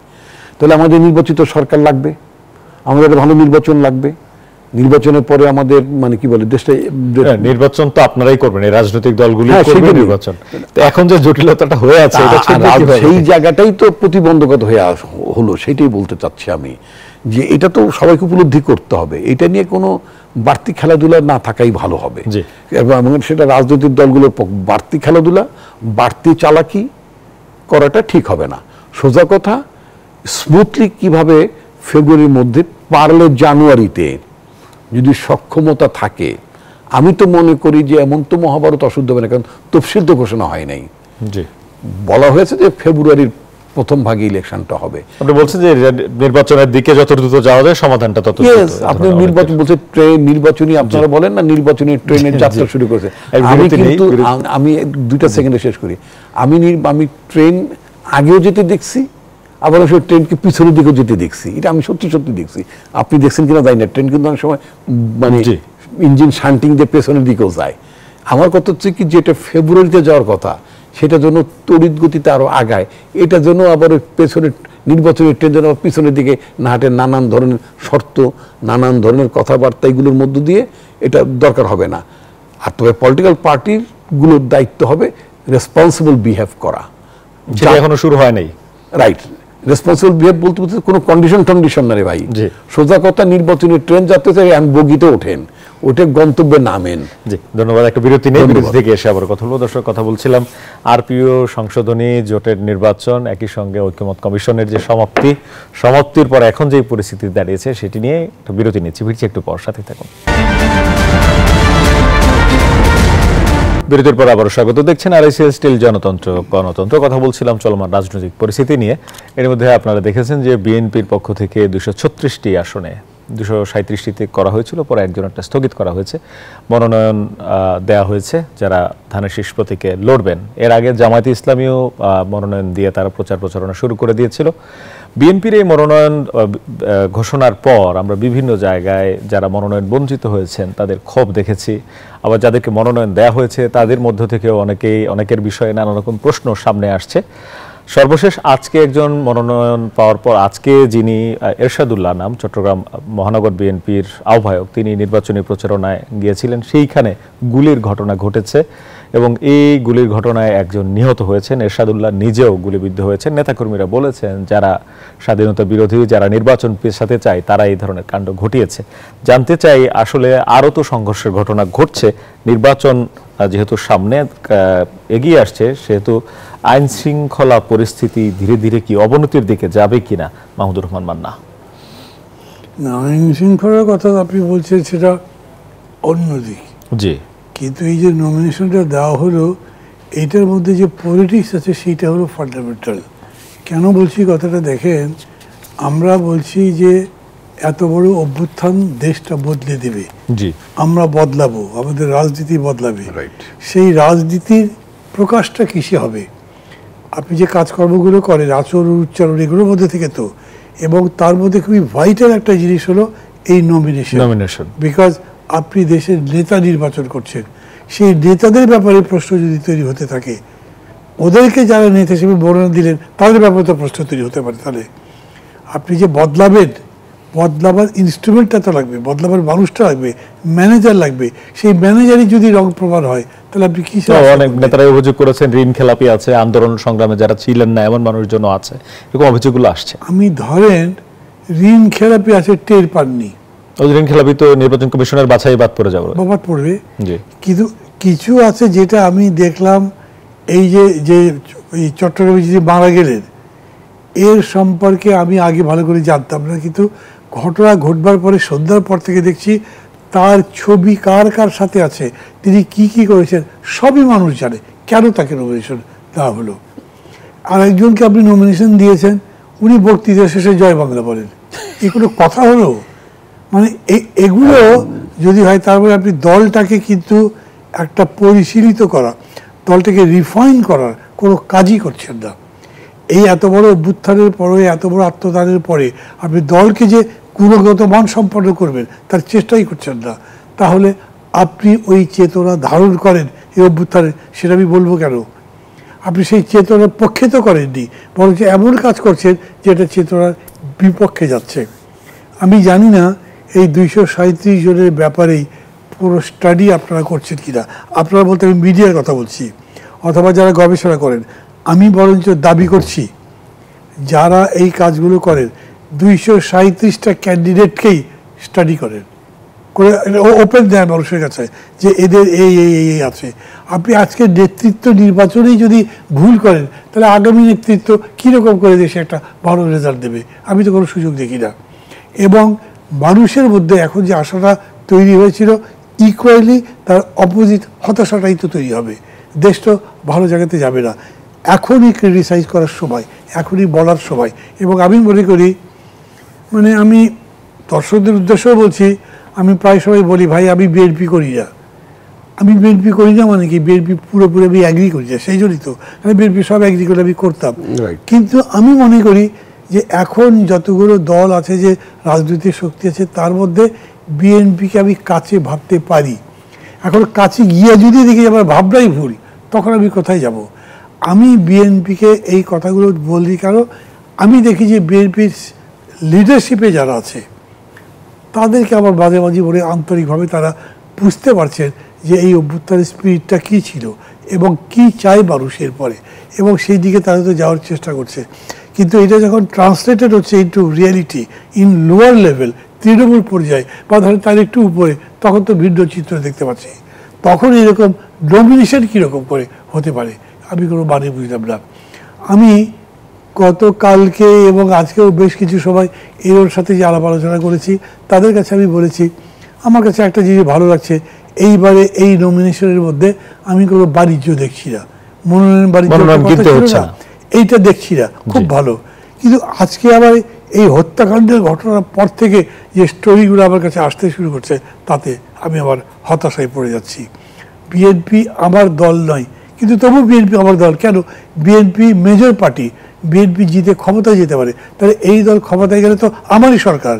তাহলে আমাদের নির্বাচিত সরকার লাগবে, আমাদের ভালো নির্বাচন লাগবে, নির্বাচনের পরে আমাদের মানে কি বলে দেশটা, নির্বাচন তো আপনারাই করবেন, এই রাজনৈতিক দলগুলি করবে নির্বাচন। তো এখন যে জটিলতাটা হয়ে আছে, সেই জায়গাটাই তো প্রতিবন্ধকতা হয়ে হলো, সেটাই বলতে চাচ্ছি আমি, যে এটা তো সবাইকে উপলব্ধি করতে হবে, এটা নিয়ে কোনো বাড়তি খেলাধুলা না থাকাই ভালো হবে। এবং সেটা রাজনৈতিক দলগুলোর বাড়তি খেলাধুলা, বাড়তি চালাকি করাটা ঠিক হবে না। সোজা কথা, স্মুথলি কিভাবে ফেব্রুয়ারির মধ্যে, পারলে জানুয়ারিতে যদি সক্ষমতা থাকে, আমি তো মনে করি যে এমন তো মহাভারত অশুদ্ধ হবে না, কারণ তফসিল তো ঘোষণা হয় নাই, বলা হয়েছে যে ফেব্রুয়ারির প্রথম ভাগে ইলেকশনটা হবে। আপনি বলছেন যে নির্বাচনের দিকে যত দ্রুত যাওয়া যায় সমাধানটা তত দ্রুত। আপনি নির্বাচন বলছে নির্বাচনী, আপনারা বলেন না নির্বাচনী ট্রেনের যাত্রা শুরু করেছে। আমি 2 সেকেন্ডে শেষ করি। আমি ট্রেন আগেও যেতে দেখছি, আবার সেই ট্রেনকে পিছনের দিকেও যেতে দেখছি, এটা আমি সত্যি দেখছি। আপনি দেখছেন কিনা জানি না, ট্রেন কিন্তু অনেক সময় মানে ইঞ্জিন শান্টিং দিয়ে পেছনের দিকেও যায়। আমার কথা হচ্ছে কি, যেটা ফেব্রুয়ারিতে যাওয়ার কথা, সেটা জন্য তড়িৎ গতিতে আরো আগায়, এটা জন্য আবার ওই পেছনের নির্বাচনের ট্রেন যেন পিছনের দিকে না হাঁটে, নানান ধরনের শর্ত, নানান ধরনের কথাবার্তা, এগুলোর মধ্য দিয়ে এটা দরকার হবে না। আর তবে পলিটিক্যাল পার্টিগুলোর দায়িত্ব হবে রেসপন্সিবল বিহেভ করা, যেটা এখনো শুরু হয় নাই। রাইট, রেসপন্সিবল বিহেভ বলতে কোনো কন্ডিশন না রে ভাই, সোজা কথা, নির্বাচনী ট্রেন যাতে বগিতে ওঠেন, ওঠে গন্তব্যে নামেন। জি, ধন্যবাদ। একটা বিরতি নেই, বিরতি থেকে এসে আবার কথা বলবো। দর্শক, কথা বলছিলাম আরপিও সংশোধনী, জোটের নির্বাচন, একই সঙ্গে ঐক্যমত কমিশনের যে সমাপ্তির পর এখন যে পরিস্থিতি দাঁড়িয়েছে, সেটি নিয়ে একটা বিরতি নিচ্ছি। ফিরছি একটু পর, সাথে থাকুন। বিরতির পর আবারও স্বাগত। দেখছেন RICS স্টিল গণতন্ত্র। কথা বলছিলাম চলমান রাজনৈতিক পরিস্থিতি নিয়ে। এর মধ্যে আপনারা দেখেছেন যে বিএনপির পক্ষ থেকে 236টি আসনে 237টিতে করা হয়েছিল, পরে একজনেরটা স্থগিত করা হয়েছে, মনোনয়ন দেয়া হয়েছে যারা ধানের শীষ প্রতীকে লড়বেন। এর আগে জামায়াতে ইসলামীও মনোনয়ন দিয়ে তারা প্রচারণা শুরু করে দিয়েছিল। বিএনপির এই মনোনয়ন ঘোষণার পর আমরা বিভিন্ন জায়গায় যারা মনোনয়ন বঞ্চিত হয়েছেন তাদের ক্ষোভ দেখেছি, আবার যাদেরকে মনোনয়ন দেয়া হয়েছে তাদের মধ্য থেকেও অনেকের বিষয়ে নানা রকম প্রশ্ন সামনে আসছে। সর্বশেষ আজকে একজন মনোনয়ন পাওয়ার পর, আজকে যিনি এরশাদুল্লাহ নাম, চট্টগ্রাম মহানগর বিএনপির আহ্বায়ক, তিনি নির্বাচনী প্রচারণায় গিয়েছিলেন, সেইখানে গুলির ঘটনা ঘটেছে এবং এই গুলির ঘটনায় একজন নিহত হয়েছেন। এরশাদুল্লাহ নিজেও গুলিবিদ্ধ হয়েছেন। নেতাকর্মীরা বলেছেন যারা স্বাধীনতা বিরোধী, যারা নির্বাচন পেছাতে চায়, তারা এই ধরনের কাণ্ড ঘটিয়েছে। জানতে চাই, আসলে আরও তো সংঘর্ষের ঘটনা ঘটছে, নির্বাচন যেহেতু সামনে এগিয়ে আসছে, সেহেতু আইন শৃঙ্খলা পরিস্থিতি ধীরে ধীরে কি অবনতির দিকে যাবে কিনা? মাহমুদুর রহমান মান্না। আইন শৃঙ্খলার কথা আপনি বলছেন, সেটা অন্যদিক। জি, কিন্তু এই যে নমিনেশনটা দেওয়া হলো, এইটার মধ্যে যে পলিটিক্স আছে সেইটা হলো ফান্ডামেন্টাল। কেন বলছি কথাটা দেখেন, আমরা বলছি যে এত বড় অভ্যুত্থান দেশটা বদলে দেবে, জি, আমরা বদলাবো, আমাদের রাজনীতি বদলাবে। সেই রাজনীতির প্রকাশটা কিসে হবে? আপনি যে কাজকর্মগুলো করেন, আচরণ, উচ্চারণ, এগুলোর মধ্যে থেকে তো, এবং তার মধ্যে খুবই ভাইটাল একটা জিনিস হলো এই নমিনেশন। বিকজ আপনি দেশের নেতা নির্বাচন করছেন, সেই নেতাদের ব্যাপারে প্রশ্ন যদি তৈরি হতে থাকে, ওদেরকে যারা নেতা হিসেবে বর্ণনা দিলেন তাদের ব্যাপারে তো প্রশ্ন তৈরি হতে পারে। তাহলে আপনি যে বদলাবার ইনস্ট্রুমেন্টটা তো লাগবে, বদলাবার মানুষটা লাগবে, ম্যানেজার লাগবে। সেই ম্যানেজারই যদি রং প্রমাণ হয়, তাহলে আপনি কি? অনেক নেতারাই অভিযোগ করেছেন ঋণ খেলাপি আছে, আন্দোলন সংগ্রামে যারা ছিলেন না এমন মানুষজন আছে, এরকম অভিযোগগুলো আসছে। আমি ধরেন ঋণ খেলাপি আছে টের পাননি, অধিকারী খেলাপি তো নির্বাচন কমিশনের বাছাই বাদ পড়ে যাবে, বাদ পড়বে। কিন্তু কিছু আছে যেটা আমি দেখলাম, এই যে চট্টগ্রামে যে মারা গেলেন, এর সম্পর্কে আমি আগে ভালো করে জানতাম না, কিন্তু ঘটনা ঘটবার পরে সন্ধ্যার পর থেকে দেখছি তার ছবি কার কার সাথে আছে, তিনি কি কি করেছেন সবই মানুষ জানে। কেন তাকে নমিনেশন দেওয়া হলো? আর একজনকে আপনি নমিনেশন দিয়েছেন, উনি বক্তৃতা শেষে জয় বাংলা বলেন, এই কোনো কথা হলো? মানে এগুলো যদি হয়, তারপরে আপনি দলটাকে কিন্তু একটা পরিশীলিত করা, দলটাকে রিফাইন করার কোনো কাজই করছেন না। এই এত বড় অভ্যুত্থানের পরে, এত বড় আত্মদানের পরে আপনি দলকে যে গুণগত মান সম্পন্ন করবেন তার চেষ্টাই করছেন না। তাহলে আপনি ওই চেতনা ধারণ করেন এই অভ্যুত্থানে, সেটা আমি বলবো কেন? আপনি সেই চেতনার পক্ষে তো করেননি, বরঞ্চ এমন কাজ করছেন যেটা চেতনার বিপক্ষে যাচ্ছে। আমি জানি না এই 237 জনের ব্যাপারেই পুরো স্টাডি আপনারা করছেন কিনা। আপনারা বলতে আমি মিডিয়ার কথা বলছি, অথবা যারা গবেষণা করেন। আমি বরঞ্চ দাবি করছি যারা এই কাজগুলো করেন 237টা ক্যান্ডিডেটকেই স্টাডি করেন, করে ওপেন দেন মানুষের কাছে যে এদের এই এই এই আছে। আপনি আজকে নেতৃত্ব নির্বাচনেই যদি ভুল করেন, তাহলে আগামী নেতৃত্ব কীরকম করে দেশে একটা ভালো রেজাল্ট দেবে? আমি তো কোনো সুযোগ দেখি না। এবং মানুষের মধ্যে এখন যে আশাটা তৈরি হয়েছিল, ইকুয়ালি তার অপোজিট হতাশাটাই তো তৈরি হবে। দেশ তো ভালো জায়গাতে যাবে না। এখনই ক্রিটিসাইজ করার সময়, এখনই বলার সময়। এবং আমি মনে করি, মানে আমি দর্শকদের উদ্দেশ্যও বলছি, আমি প্রায় সময় বলি, ভাই আমি বিএনপি করি না। আমি বিএনপি করি না মানে কি, বিএনপি পুরোপুরি আমি অ্যাগ্রি করি না, সেই জন্যই তো আমি বিএনপি সব অ্যাগ্রি করে আমি করতাম। কিন্তু আমি মনে করি যে এখন যতগুলো দল আছে, যে রাজনৈতিক শক্তি আছে, তার মধ্যে বিএনপিকে আমি কাছে ভাবতে পারি। এখন কাছে গিয়ে যদি দেখি আমার ভাবনাই ভুল, তখন আমি কোথায় যাব? আমি বিএনপিকে এই কথাগুলো বলি কারণ আমি দেখি যে বিএনপির লিডারশিপে যারা আছে তাদেরকে আমার মাঝে মাঝে বলে আন্তরিকভাবে তারা বুঝতে পারছেন যে এই অভ্যুত্থানের স্পিরিটটা কী ছিল এবং কি চাই মানুষের পরে, এবং সেই দিকে তারা তো যাওয়ার চেষ্টা করছে। কিন্তু এটা যখন ট্রান্সলেটেড হচ্ছে into reality in lower level, Trinamool পর্যায়ে বা ধরেন তার একটু উপরে, তখন তো ভিন্ন চিত্র দেখতে পাচ্ছি। তখন এরকম ডমিনেশন কীরকম করে হতে পারে আমি কোনো মানে বুঝলাম না। আমি গতকালকে এবং আজকেও বেশ কিছু সময় এর সাথে যে আলাপ আলোচনা করেছি, তাদের কাছে আমি বলেছি আমার কাছে একটা জিনিস ভালো লাগছে, এইবারে এই নমিনেশনের মধ্যে আমি কোনো বাণিজ্য দেখছি না, মনোনয়ন বাণিজ্য এইটা দেখছি না, খুব ভালো। কিন্তু আজকে আবার এই হত্যাকাণ্ডের ঘটনার পর থেকে যে স্টোরিগুলো আমার কাছে আসতে শুরু করছে, তাতে আমি আবার হতাশায় পড়ে যাচ্ছি। বিএনপি আমার দল নয়, কিন্তু তবু বিএনপি আমার দল। কেন? বিএনপি মেজর পার্টি, বিএনপি জিতে ক্ষমতায় যেতে পারে। তাহলে এই দল ক্ষমতায় গেলে তো আমারই সরকার,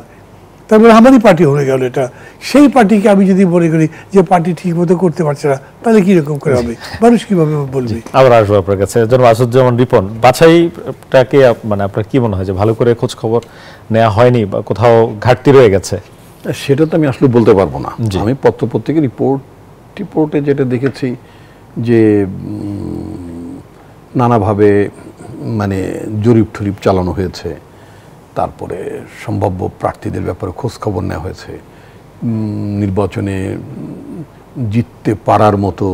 তারপরে আমারই পার্টি হয়ে গেল। এটা সেই পার্টিকে আমি যদি মনে করি যে পার্টি ঠিক মতো করতে পারছে না, তাহলে কীরকম করে হবে? মানুষ কীভাবে বলবে? আবার আসবো আপনার কাছে। জনাব আসাদুজ্জামান রিপন, বাছাইটাকে মানে আপনার কি মনে হয় যে ভালো করে খোঁজ খবর নেওয়া হয়নি বা কোথাও ঘাটতি রয়ে গেছে? সেটা তো আমি আসলে বলতে পারবো না। আমি পত্রপত্রিকার রিপোর্টে যেটা দেখেছি যে নানাভাবে মানে জরিপ টরিপ চালানো হয়েছে, তারপরে সম্ভাব্য প্রার্থীদের ব্যাপারে খোঁজ খবর নেওয়া হয়েছে, নির্বাচনে জিততে পারার মতো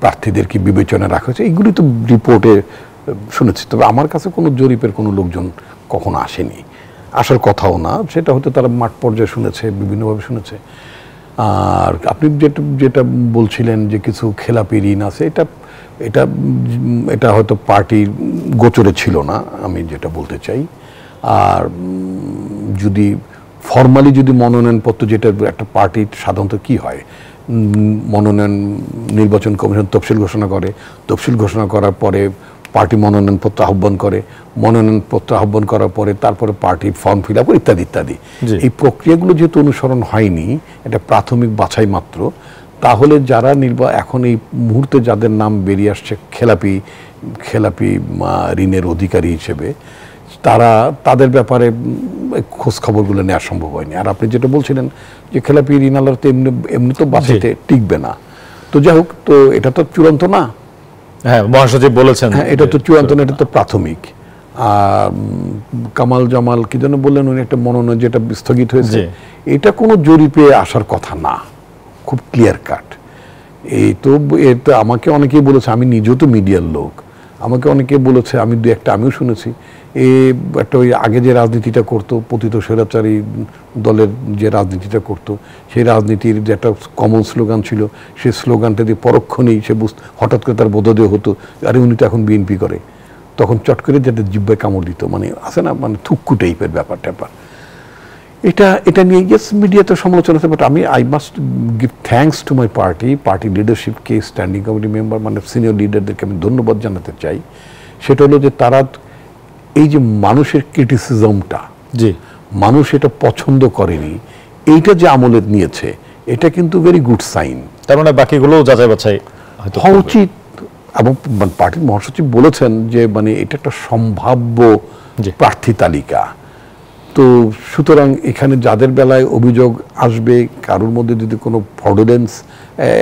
প্রার্থীদেরকে বিবেচনায় রাখা হয়েছে, এইগুলি তো রিপোর্টে শুনেছি। তবে আমার কাছে কোনো জরিপের কোনো লোকজন কখনো আসেনি, আসার কথাও না। সেটা হয়তো তারা মাঠ পর্যায়ে শুনেছে, বিভিন্নভাবে শুনেছে। আর আপনি যেটা বলছিলেন যে কিছু খেলাপি ঋণ আছে, এটা হয়তো পার্টির গোচরে ছিল না, আমি যেটা বলতে চাই। আর যদি ফর্মালি যদি মনোনয়নপত্র, যেটা একটা পার্টির সাধারণত কি হয়, মনোনয়ন নির্বাচন কমিশন তফসিল ঘোষণা করে, তফসিল ঘোষণা করার পরে পার্টি মনোনয়নপত্র আহ্বান করে, মনোনয়নপত্র আহ্বান করার পরে তারপরে পার্টির ফর্ম ফিল আপ ইত্যাদি ইত্যাদি। এই প্রক্রিয়াগুলো যেহেতু অনুসরণ হয়নি, এটা প্রাথমিক বাছাই মাত্র, তাহলে যারা এখন এই মুহূর্তে যাদের নাম বেরিয়ে আসছে খেলাপি ঋণের অধিকারী হিসেবে, তাদের ব্যাপারে খোঁজ খবরগুলো নেওয়া সম্ভব হয়নি। আর আপনি যেটা বলছিলেন যে খেলাপি ঋণালার তো এমনি তো বাছাইতে টিকবে না, তো যাই হোক, তো এটা তো চূড়ান্ত না। হ্যাঁ, মহাসচিব বলেছেন। হ্যাঁ, এটা তো চূড়ান্ত না, এটা তো প্রাথমিক। কামাল জামাল কি যেন বললেন উনি একটা মনোনয়ন যেটা স্থগিত হয়েছে, এটা কোনো জরিপে আসার কথা না, খুব ক্লিয়ার কাট। এই তো এটা আমাকে অনেকেই বলেছে, আমি নিজেও তো মিডিয়ার লোক, আমাকে অনেকে বলেছে, আমি দু একটা আমিও শুনেছি, একটা ওই আগে যে রাজনীতিটা করতো পতিত স্বৈরাচারী দলের যে রাজনীতিটা করতো, সেই রাজনীতির যে একটা কমন স্লোগান ছিল, সেই স্লোগানটা দিয়ে পরক্ষণেই সে হঠাৎ করে তার বোধোদয় হতো, আরে উনি তো এখন বিএনপি করে, তখন চট করে যেটা জিব্বায় কামড় দিত, মানে আছে না, মানে থুক্কু টাইপের ব্যাপার ট্যাপার। এটা নিয়ে গেস মিডিয়াতে সমালোচনা হচ্ছে, but I must give thanks to my party লিডারশিপকে, স্ট্যান্ডিং কমিটি মেম্বার মানে সিনিয়র লিডারদেরকে আমি ধন্যবাদ জানাতে চাই। সেটা হলো যে তারা এই যে মানুষের ক্রিটিসিজমটা, যে মানুষ এটা পছন্দ করেনি, এইটা যে আমলে নিয়েছে, এটা কিন্তু ভেরি গুড সাইন। তার মানে বাকিগুলো যাচাই বাছাই হওয়া উচিত। এবং পার্টির মহাসচিব বলেছেন যে মানে এটা একটা সম্ভাব্য প্রার্থী তালিকা। তো সুতরাং এখানে যাদের বেলায় অভিযোগ আসবে, কারোর মধ্যে যদি কোনো ফ্রডুলেন্স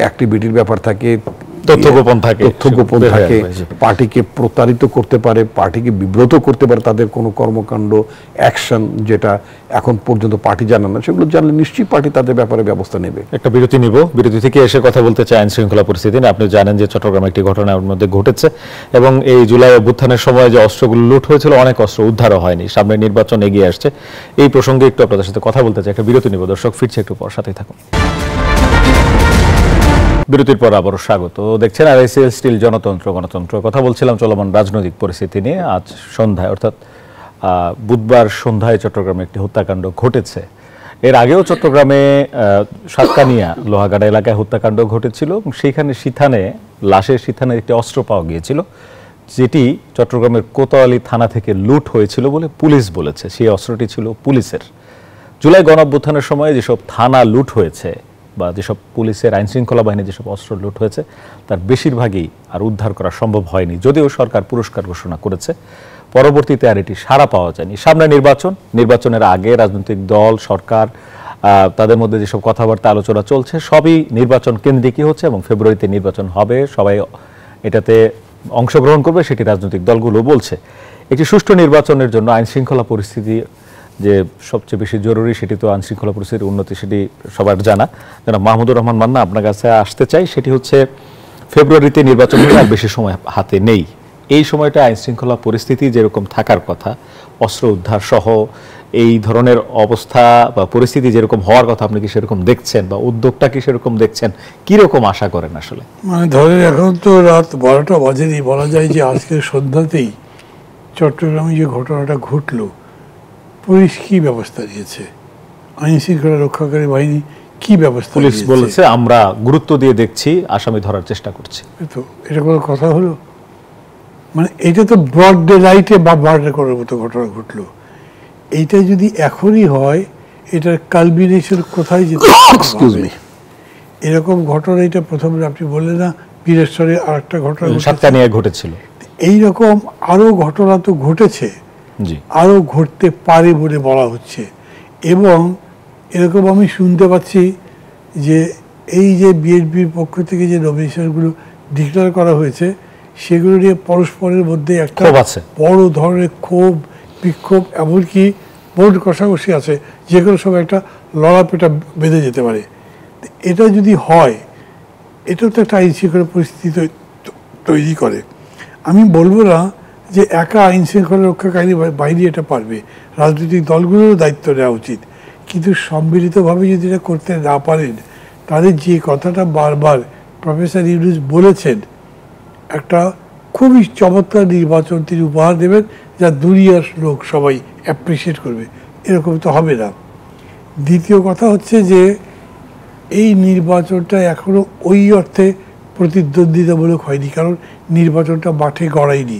অ্যাক্টিভিটির ব্যাপার থাকে, তথ্য গোপন থাকে, পার্টিকে প্রতারিত করতে পারে, পার্টিকে বিব্রত করতে পারে, তাদের কোনো কর্মকাণ্ড অ্যাকশন যেটা এখন পর্যন্ত পার্টি জানে না, সেগুলো জানলে নিশ্চয়ই পার্টি তাদের ব্যাপারে ব্যবস্থা নেবে। একটা বিরতি নিব, বিরতি থেকে এসে কথা বলতে চাই আইন শৃঙ্খলা পরিস্থিতি নিয়ে। আপনি জানেন যে চট্টগ্রামে একটি ঘটনা ওর মধ্যে ঘটেছে এবং এই জুলাই অভ্যুত্থানের সময় যে অস্ত্রগুলো লুট হয়েছিল, অনেক অস্ত্র উদ্ধারও হয়নি, সামনে নির্বাচন এগিয়ে আসছে। এই প্রসঙ্গে একটু আপনাদের সাথে কথা বলতে চাই। একটা বিরতি নিব দর্শক, ফিরছে একটু পর, সাথেই থাকুন। বিরতির পর আবারও স্বাগত। দেখছেন আরআইসিএল স্টিল জনতন্ত্র গণতন্ত্র। কথা বলছিলাম চলমান রাজনৈতিক পরিস্থিতি নিয়ে। আজ সন্ধ্যায় অর্থাৎ বুধবার সন্ধ্যায় চট্টগ্রামে একটি হত্যাকাণ্ড ঘটেছে। এর আগেও চট্টগ্রামে সাতকানিয়া লোহাগাড়া এলাকায় হত্যাকাণ্ড ঘটেছিল এবং সেইখানে লাশের সিথানের একটি অস্ত্র পাওয়া গিয়েছিল, যেটি চট্টগ্রামের কোতোয়ালি থানা থেকে লুট হয়েছিল বলে পুলিশ বলেছে। সেই অস্ত্রটি ছিল পুলিশের। জুলাই গণঅভ্যুত্থানের সময় যেসব থানা লুট হয়েছে বা যেসব পুলিশের আইন শৃঙ্খলা বাহিনী যেসব অস্ত্র লুট হয়েছে, তার বেশিরভাগই আর উদ্ধার করা সম্ভব হয়নি, যদিও সরকার পুরস্কার ঘোষণা করেছে। পরবর্তীতে আর এটি সাড়া পাওয়া যায়নি। সামনে নির্বাচনের আগে রাজনৈতিক দল, সরকার, তাদের মধ্যে যেসব কথাবার্তা আলোচনা চলছে, সবই নির্বাচন কেন্দ্রিকই হচ্ছে এবং ফেব্রুয়ারিতে নির্বাচন হবে, সবাই এটাতে অংশগ্রহণ করবে, সেটি রাজনৈতিক দলগুলো বলছে। একটি সুষ্ঠু নির্বাচনের জন্য আইন শৃঙ্খলা পরিস্থিতি যে সবচেয়ে বেশি জরুরি, সেটি তো আইন শৃঙ্খলা পরিস্থিতির উন্নতি, সেটি সবার জানা। যেন মাহমুদুর রহমান মান্না, আপনার কাছে আসতে চাই, সেটি হচ্ছে ফেব্রুয়ারিতে নির্বাচন হলে আর বেশি সময় হাতে নেই। এই সময়টা আইন শৃঙ্খলা পরিস্থিতি যেরকম থাকার কথা, অস্ত্র উদ্ধার সহ এই ধরনের অবস্থা বা পরিস্থিতি যেরকম হওয়ার কথা, আপনি কি সেরকম দেখছেন বা উদ্যোগটা কি সেরকম দেখছেন? কিরকম আশা করেন আসলে? মানে ধরেন এখন তো রাত 12টা বাজেনি, বলা যায় যে আজকের সন্ধ্যাতেই চট্টগ্রামে যে ঘটনাটা ঘটলো, পুলিশ কি ব্যবস্থা নিয়েছে, আইন শৃঙ্খলা রক্ষাকারী বাহিনী কি ব্যবস্থা? পুলিশ বলেছে আমরা গুরুত্ব দিয়ে দেখছি, আসামি ধরার চেষ্টা করছি। তো এটা কোনো কথা হলো? মানে এটা তো ব্রড ডে লাইটে বা মার্ডার করার মতো ঘটনা ঘটলো। এইটা যদি এখনই হয়, এটার কালমিনেশন কোথায় যেতে? এরকম ঘটনা, এটা প্রথমে আপনি বললেন না বীরেশ্বরে আর একটা ঘটনা সাতকানিয়ায় ঘটেছিল, এইরকম আরো ঘটনা তো ঘটেছে, আরো ঘটতে পারে বলে বলা হচ্ছে। এবং এরকম আমি শুনতে পাচ্ছি যে এই যে বিএনপির পক্ষ থেকে যে নমিনেশনগুলো ডিক্লেয়ার করা হয়েছে, সেগুলো নিয়ে পরস্পরের মধ্যে একটা বড় ধরনের ক্ষোভ, বিক্ষোভ, এমনকি বোর্ড কষাকষি আছে, যেগুলো সব একটা লড়াপেটা বেঁধে যেতে পারে। এটা যদি হয়, এটাও তো একটা আইন শৃঙ্খলা পরিস্থিতি তৈরি করে। আমি বলবো না যে একা আইন শৃঙ্খলা রক্ষাকারী বাহিনী এটা পারবে, রাজনৈতিক দলগুলোরও দায়িত্ব নেওয়া উচিত। কিন্তু সম্মিলিতভাবে যদি এটা করতে না পারেন, তাদের যে কথাটা বারবার প্রফেসর ইউনূস বলেছেন, একটা খুবই চমৎকার নির্বাচন তিনি উপহার দেবেন, যা দুনিয়ার লোক সবাই অ্যাপ্রিসিয়েট করবে, এরকম তো হবে না। দ্বিতীয় কথা হচ্ছে যে এই নির্বাচনটা এখনও ওই অর্থে প্রতিদ্বন্দ্বিতামূলক হয়নি, কারণ নির্বাচনটা মাঠে গড়ায়নি।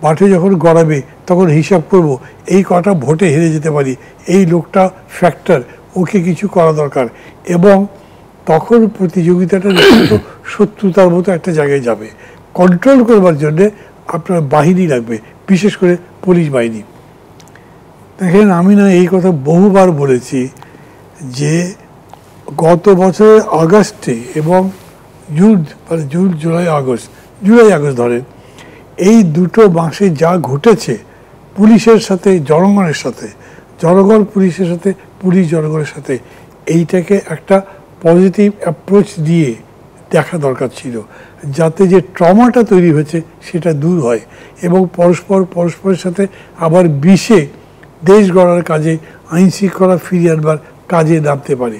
মাঠে যখন গড়াবে তখন হিসাব করব এই কটা ভোটে হেরে যেতে পারি, এই লোকটা ফ্যাক্টর, ওকে কিছু করা দরকার, এবং তখন প্রতিযোগিতাটা শত্রুতার মতো একটা জায়গায় যাবে। কন্ট্রোল করবার জন্যে আপনার বাহিনী লাগবে, বিশেষ করে পুলিশ বাহিনী। দেখেন, আমি না এই কথা বহুবার বলেছি যে গত বছরের আগস্টে এবং জুলাই আগস্ট ধরেন, এই দুটো মাসে যা ঘটেছে পুলিশের সাথে জনগণের সাথে, জনগণ পুলিশের সাথে, পুলিশ জনগণের সাথে এইটাকে একটা পজিটিভ অ্যাপ্রোচ দিয়ে দেখা দরকার ছিল, যাতে যে ট্রমাটা তৈরি হয়েছে সেটা দূর হয় এবং পরস্পরের সাথে আবার মিশে দেশ গড়ার কাজে, আইন শৃঙ্খলা ফিরিয়ে আনবার কাজে নামতে পারে।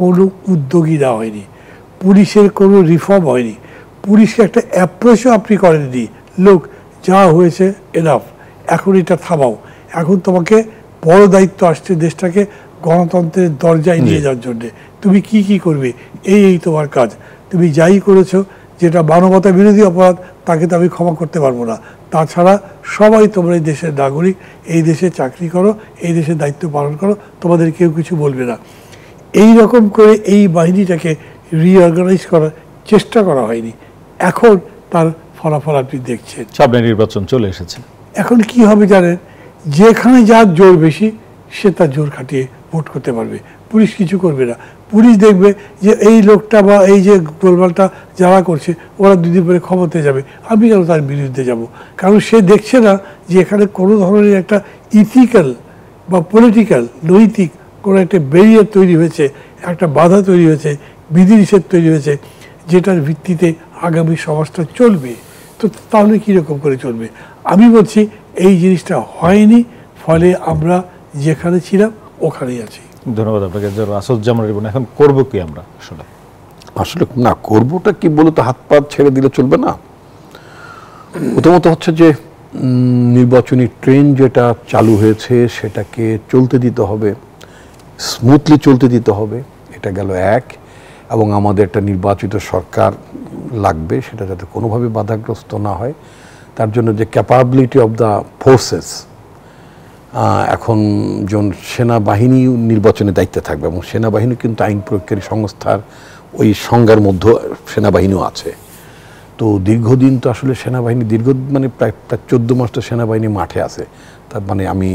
কোনো উদ্যোগই দেওয়া হয়নি, পুলিশের কোনো রিফর্ম হয়নি, পুলিশকে একটা অ্যাপ্রোচও আপনি করেননি। লোক যা হয়েছে এনাফ, এখন এটা থামাও, এখন তোমাকে বড় দায়িত্ব আসছে দেশটাকে গণতন্ত্রের দরজায় নিয়ে যাওয়ার জন্যে। তুমি কি করবে, এই তোমার কাজ। তুমি যাই করেছো যেটা মানবতা বিরোধী অপরাধ, তাকে তো আমি ক্ষমা করতে পারবো না। তাছাড়া সবাই তোমরা এই দেশের নাগরিক, এই দেশে চাকরি করো, এই দেশের দায়িত্ব পালন করো, তোমাদের কেউ কিছু বলবে না। এই রকম করে এই বাহিনীটাকে রিঅর্গানাইজ করার চেষ্টা করা হয়নি। এখন তার ফলাফল আপনি দেখছেন, সামনে নির্বাচন চলে এসেছে। এখন কি হবে জানেন, যেখানে যার জোর বেশি সে তার জোর খাটিয়ে ভোট করতে পারবে, পুলিশ কিছু করবে না। পুলিশ দেখবে যে এই লোকটা বা এই যে গোলমালটা যারা করছে ওরা দুদিন পরে ক্ষমতায় যাবে, আমি কেন তার বিরুদ্ধে যাব? কারণ সে দেখছে না যে এখানে কোনো ধরনের একটা ইথিক্যাল বা পলিটিক্যাল, নৈতিক কোনো একটা ব্যারিয়ার তৈরি হয়েছে, একটা বাধা তৈরি হয়েছে, বিধিনিষেধ তৈরি হয়েছে, যেটার ভিত্তিতে আগামী সমাজটা চলবে। তো তাহলে কীরকম করে চলবে? আমি বলছি এই জিনিসটা হয়নি, ফলে আমরা যেখানে ছিলাম ওখানেই আছি। ধন্যবাদ আপনাকে আসাদুজ্জামান রিপন। এখন করবো কি আমরা? আসলে না, করবোটা কি বলে তো হাত পা ছেড়ে দিলে চলবে না। প্রথমত হচ্ছে যে নির্বাচনী ট্রেন যেটা চালু হয়েছে সেটাকে চলতে দিতে হবে, স্মুথলি চলতে দিতে হবে, এটা গেল এক। এবং আমাদের একটা নির্বাচিত সরকার লাগবে, সেটা যাতে কোনোভাবে বাধাগ্রস্ত না হয়। তার জন্য যে ক্যাপাবিলিটি অফ দ্য ফোর্সেস, এখন যেমন সেনাবাহিনী নির্বাচনের দায়িত্বে থাকবে এবং সেনাবাহিনী কিন্তু আইন প্রয়োগকারী সংস্থার ওই সংজ্ঞার মধ্যে সেনাবাহিনীও আছে। তো দীর্ঘদিন তো আসলে সেনাবাহিনী মানে প্রায় 14 মাস তো সেনাবাহিনী মাঠে আছে। তার মানে আমি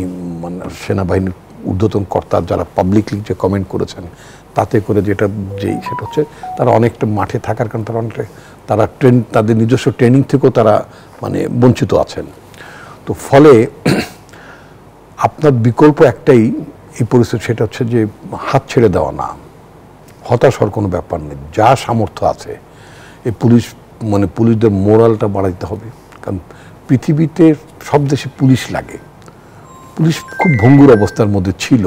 সেনাবাহিনীর ঊর্ধ্বতন কর্তা যারা পাবলিকলি যে কমেন্ট করেছেন তাতে করে সেটা হচ্ছে তারা অনেকটা মাঠে থাকার কারণে তারা তাদের নিজস্ব ট্রেনিং থেকেও তারা বঞ্চিত আছেন। তো ফলে আপনার বিকল্প একটাই এই পরিস্থিতি, সেটা হচ্ছে যে হাত ছেড়ে দেওয়া না, হতাশ হওয়ার কোনো ব্যাপার নেই। যা সামর্থ্য আছে এই পুলিশদের মোরালটা বাড়াইতে হবে। কারণ পৃথিবীতে সব দেশে পুলিশ লাগে, পুলিশ খুব ভঙ্গুর অবস্থার মধ্যে ছিল।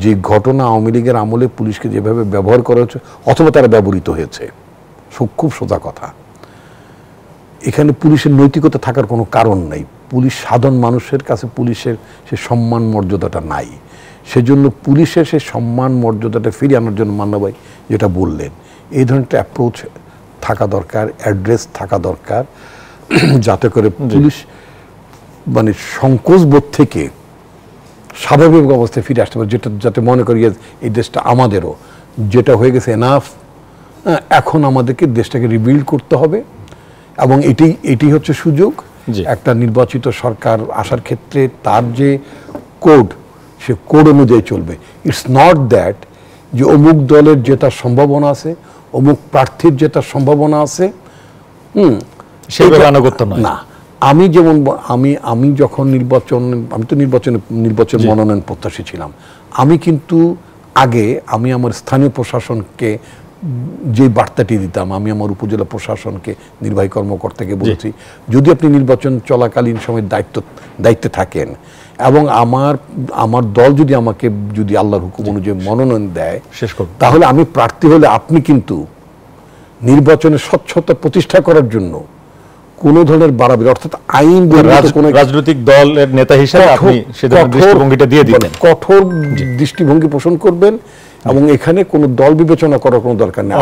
যে ঘটনা আওয়ামী লীগের আমলে পুলিশকে যেভাবে ব্যবহার করা হচ্ছে অথবা তারা ব্যবহৃত হয়েছে, খুব সোজা কথা। এখানে পুলিশের নৈতিকতা থাকার কোনো কারণ নাই। পুলিশ সাধারণ মানুষের কাছে পুলিশের সে সম্মান মর্যাদাটা নাই। সেজন্য পুলিশের সে সম্মান মর্যাদাটা ফিরিয়ে আনার জন্য মান্না ভাই যেটা বললেন, এই ধরনের একটা অ্যাপ্রোচ থাকা দরকার, অ্যাড্রেস থাকা দরকার, যাতে করে পুলিশ সংকোচ বোধ থেকে স্বাভাবিক অবস্থায় ফিরে আসতে পারে, যাতে মনে করি এই দেশটা আমাদেরও, যেটা হয়ে গেছে এনাফ, এখন আমাদেরকে দেশটাকে রিবিল্ড করতে হবে। এবং এটি হচ্ছে সুযোগ একটা নির্বাচিত সরকার আসার ক্ষেত্রে। তার যে কোড, সে কোড অনুযায়ী চলবে। ইটস নট দ্যাট যে অমুক দলের জেতার সম্ভাবনা আছে, অমুক প্রার্থীর জেতার সম্ভাবনা আছে, না। আমি যেমন আমি যখন আমি তো নির্বাচন মনোনয়ন প্রত্যাশী ছিলাম। আমি কিন্তু আগে আমার স্থানীয় প্রশাসনকে যে বার্তাটি দিতাম, আমি আমার উপজেলা প্রশাসনকে, নির্বাহী কর্মকর্তাকে বলেছি, যদি আপনি নির্বাচন চলাকালীন সময় দায়িত্বে থাকেন এবং আমার দল আমাকে আল্লাহর হুকুম অনুযায়ী মনোনয়ন দেয়, তাহলে আমি প্রার্থী হলে আপনি কিন্তু নির্বাচনের স্বচ্ছতা প্রতিষ্ঠা করার জন্য কোন ধরনের বাড়াবাড়ি, অর্থাৎ আইন রাজনৈতিক দলের নেতা হিসেবে আপনি দৃষ্টিভঙ্গিটা দিয়ে দিবেন, কঠোর দৃষ্টিভঙ্গি পোষণ করবেন এবং এখানে কোনো দল বিবেচনা করার কোনো দরকার নেই।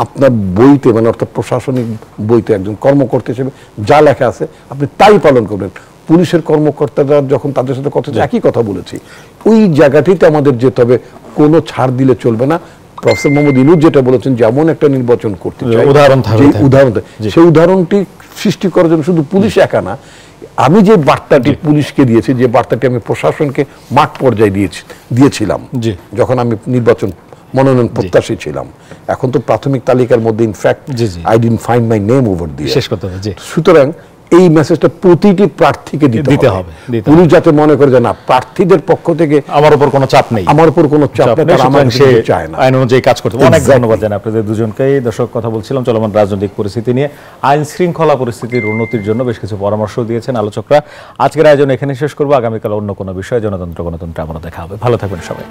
আপনার বইতে অর্থাৎ প্রশাসনিক বইতে একজন কর্মকর্তা হিসেবে যা লেখা আছে আপনি তাই পালন করবেন। পুলিশের কর্মকর্তারা যখন তাদের সাথে কথা একই কথা বলেছি, ওই জায়গাটিতে আমাদের যেতে হবে, কোনো ছাড় দিলে চলবে না। প্রফেসর মোহাম্মদ ইউনূস যেটা বলেছেন, যেমন একটা নির্বাচন করতে চাই, উদাহরণ সেই উদাহরণটি সৃষ্টি করার জন্য শুধু পুলিশ একা না, আমি যে বার্তাটি পুলিশকে দিয়েছি, যে বার্তাটি আমি প্রশাসনকে মাঠ পর্যায়ে দিয়েছিলাম যখন আমি নির্বাচন মনোনয়ন প্রত্যাশী ছিলাম, এখন তো প্রাথমিক তালিকার মধ্যে in fact I didn't find my name over দিয়ে। সুতরাং এই মেসেজটা প্রতিটি প্রার্থীকে দিতে হবে। পুলিশ যাতে মনে করে যে না, প্রার্থীদের পক্ষ থেকে আমার উপর কোনো চাপ নেই, আমার উপর কোনো চাপ নেই, তারা আমার সে চায় না, আইন অনুযায়ী কাজ করতে। অনেক ধন্যবাদ জানাই আপনাদের দুজনকেই। দর্শক, কথা বলছিলাম চলমান রাজনৈতিক পরিস্থিতি নিয়ে, আইন শৃঙ্খলা পরিস্থিতির উন্নতির জন্য বেশ কিছু পরামর্শ দিয়েছেন আলোচকরা। আজকের আয়োজন এখানে শেষ করবো। আগামীকাল অন্য কোনো বিষয়ে জনতন্ত্র গণতন্ত্রে আমরা দেখা হবে। ভালো থাকবেন সবাই।